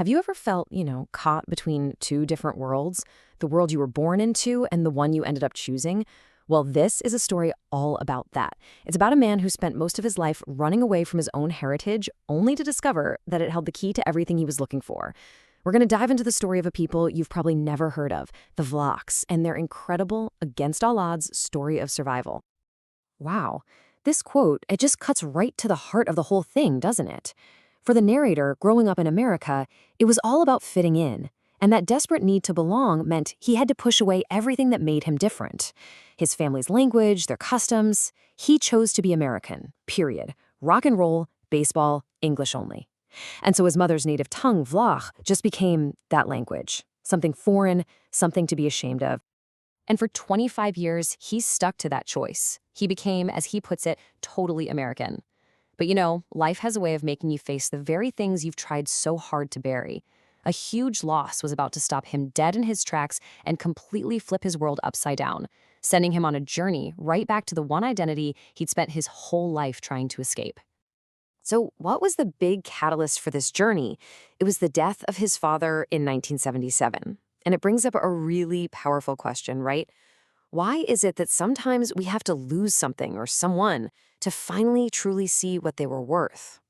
Have you ever felt, caught between two different worlds? The world you were born into and the one you ended up choosing? Well, this is a story all about that. It's about a man who spent most of his life running away from his own heritage, only to discover that it held the key to everything he was looking for. We're going to dive into the story of a people you've probably never heard of, the Vlachs, and their incredible, against all odds, story of survival. Wow, this quote, it just cuts right to the heart of the whole thing, doesn't it? For the narrator, growing up in America, it was all about fitting in. And that desperate need to belong meant he had to push away everything that made him different. His family's language, their customs. He chose to be American, period. Rock and roll, baseball, English only. And so his mother's native tongue, Vlach, just became that language. Something foreign, something to be ashamed of. And for 25 years, he stuck to that choice. He became, as he puts it, totally American. But life has a way of making you face the very things you've tried so hard to bury. A huge loss was about to stop him dead in his tracks and completely flip his world upside down, sending him on a journey right back to the one identity he'd spent his whole life trying to escape. So what was the big catalyst for this journey? It was the death of his father in 1977. And it brings up a really powerful question, right? Why is it that sometimes we have to lose something or someone to finally truly see what they were worth?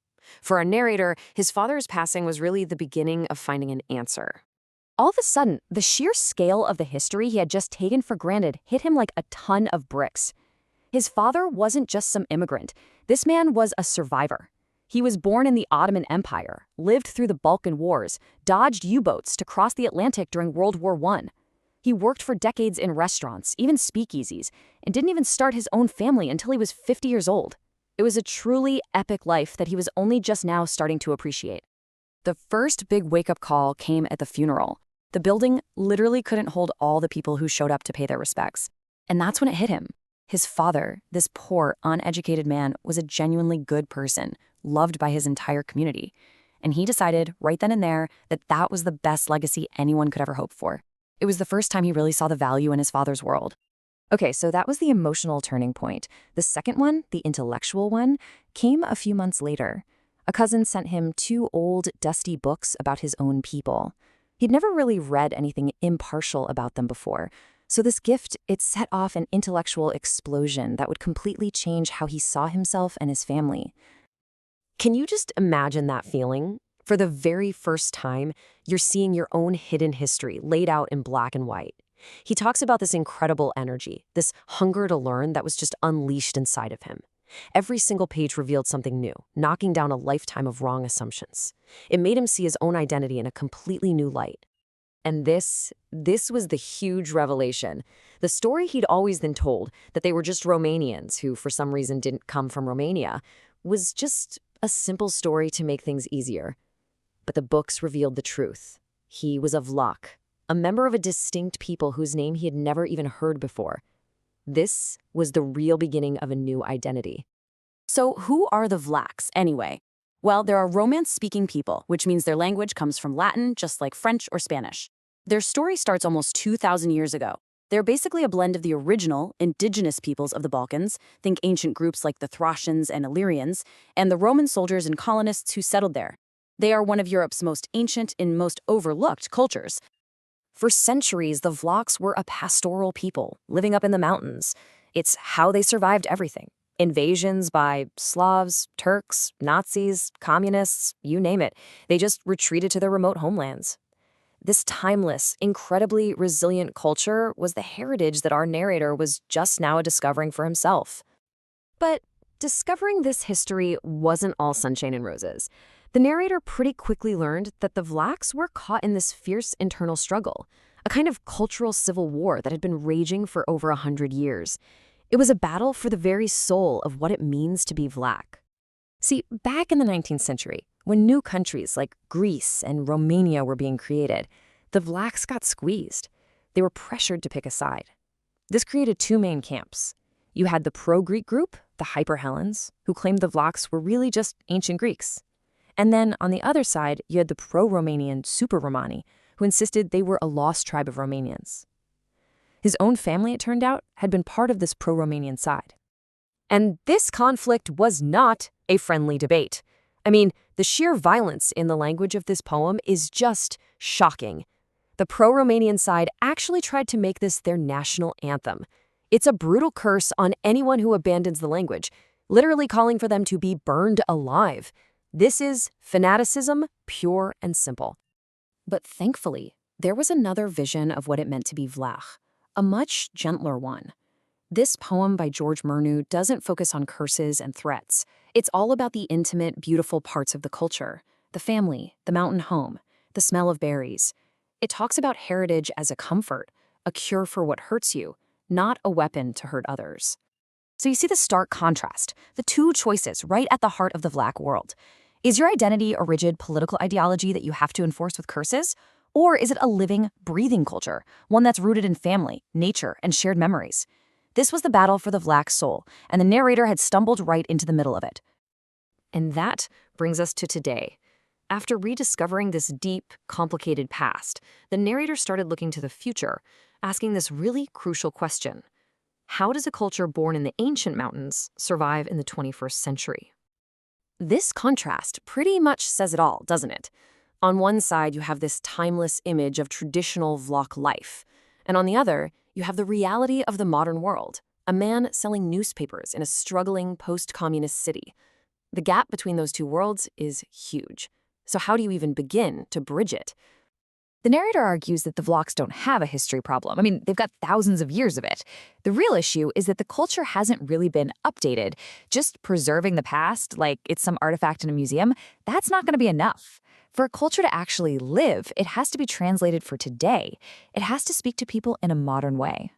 For our narrator, his father's passing was really the beginning of finding an answer. All of a sudden, the sheer scale of the history he had just taken for granted hit him like a ton of bricks. His father wasn't just some immigrant. This man was a survivor. He was born in the Ottoman Empire, lived through the Balkan Wars, dodged U-boats to cross the Atlantic during World War I. He worked for decades in restaurants, even speakeasies, and didn't even start his own family until he was 50 years old. It was a truly epic life that he was only just now starting to appreciate. The first big wake-up call came at the funeral. The building literally couldn't hold all the people who showed up to pay their respects. And that's when it hit him. His father, this poor, uneducated man, was a genuinely good person, loved by his entire community. And he decided, right then and there, that that was the best legacy anyone could ever hope for. It was the first time he really saw the value in his father's world. Okay, so that was the emotional turning point. The second one, the intellectual one, came a few months later. A cousin sent him 2 old, dusty books about his own people. He'd never really read anything impartial about them before. So this gift, it set off an intellectual explosion that would completely change how he saw himself and his family. Can you just imagine that feeling? For the very first time, you're seeing your own hidden history laid out in black and white. He talks about this incredible energy, this hunger to learn that was just unleashed inside of him. Every single page revealed something new, knocking down a lifetime of wrong assumptions. It made him see his own identity in a completely new light. And this was the huge revelation. The story he'd always been told, that they were just Romanians who for some reason didn't come from Romania, was just a simple story to make things easier. But the books revealed the truth. He was a Vlach, a member of a distinct people whose name he had never even heard before. This was the real beginning of a new identity. So who are the Vlachs, anyway? Well, they're a Romance-speaking people, which means their language comes from Latin, just like French or Spanish. Their story starts almost 2,000 years ago. They're basically a blend of the original, indigenous peoples of the Balkans, think ancient groups like the Thracians and Illyrians, and the Roman soldiers and colonists who settled there. They are one of Europe's most ancient and most overlooked cultures. For centuries, the Vlachs were a pastoral people, living up in the mountains. It's how they survived everything. Invasions by Slavs, Turks, Nazis, communists, you name it. They just retreated to their remote homelands. This timeless, incredibly resilient culture was the heritage that our narrator was just now discovering for himself. But discovering this history wasn't all sunshine and roses. The narrator pretty quickly learned that the Vlachs were caught in this fierce internal struggle, a kind of cultural civil war that had been raging for over 100 years. It was a battle for the very soul of what it means to be Vlach. See, back in the 19th century, when new countries like Greece and Romania were being created, the Vlachs got squeezed. They were pressured to pick a side. This created 2 main camps. You had the pro-Greek group, the Hyper-Hellenes, who claimed the Vlachs were really just ancient Greeks. And then, on the other side, you had the pro-Romanian Super Romani, who insisted they were a lost tribe of Romanians. His own family, it turned out, had been part of this pro-Romanian side. And this conflict was not a friendly debate. I mean, the sheer violence in the language of this poem is just shocking. The pro-Romanian side actually tried to make this their national anthem. It's a brutal curse on anyone who abandons the language, literally calling for them to be burned alive. This is fanaticism, pure and simple. But thankfully, there was another vision of what it meant to be Vlach, a much gentler one. This poem by George Murnu doesn't focus on curses and threats. It's all about the intimate, beautiful parts of the culture, the family, the mountain home, the smell of berries. It talks about heritage as a comfort, a cure for what hurts you, not a weapon to hurt others. So you see the stark contrast, the two choices right at the heart of the Vlach world. Is your identity a rigid political ideology that you have to enforce with curses? Or is it a living, breathing culture, one that's rooted in family, nature, and shared memories? This was the battle for the Vlach soul, and the narrator had stumbled right into the middle of it. And that brings us to today. After rediscovering this deep, complicated past, the narrator started looking to the future, asking this really crucial question. How does a culture born in the ancient mountains survive in the 21st century? This contrast pretty much says it all, doesn't it? On one side, you have this timeless image of traditional Vlach life, and on the other, you have the reality of the modern world, a man selling newspapers in a struggling post-communist city. The gap between those two worlds is huge. So how do you even begin to bridge it? The narrator argues that the Vlachs don't have a history problem. I mean, they've got thousands of years of it. The real issue is that the culture hasn't really been updated. Just preserving the past, like it's some artifact in a museum, that's not going to be enough. For a culture to actually live, it has to be translated for today. It has to speak to people in a modern way.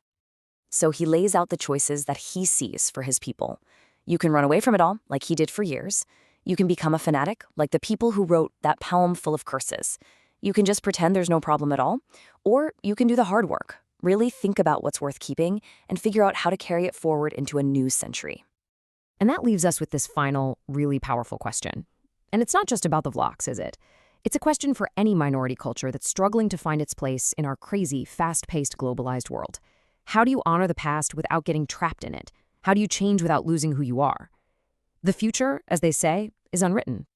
So he lays out the choices that he sees for his people. You can run away from it all, like he did for years. You can become a fanatic, like the people who wrote that poem full of curses. You can just pretend there's no problem at all. Or you can do the hard work, really think about what's worth keeping, and figure out how to carry it forward into a new century. And that leaves us with this final, really powerful question. And it's not just about the Vlachs, is it? It's a question for any minority culture that's struggling to find its place in our crazy, fast-paced, globalized world. How do you honor the past without getting trapped in it? How do you change without losing who you are? The future, as they say, is unwritten.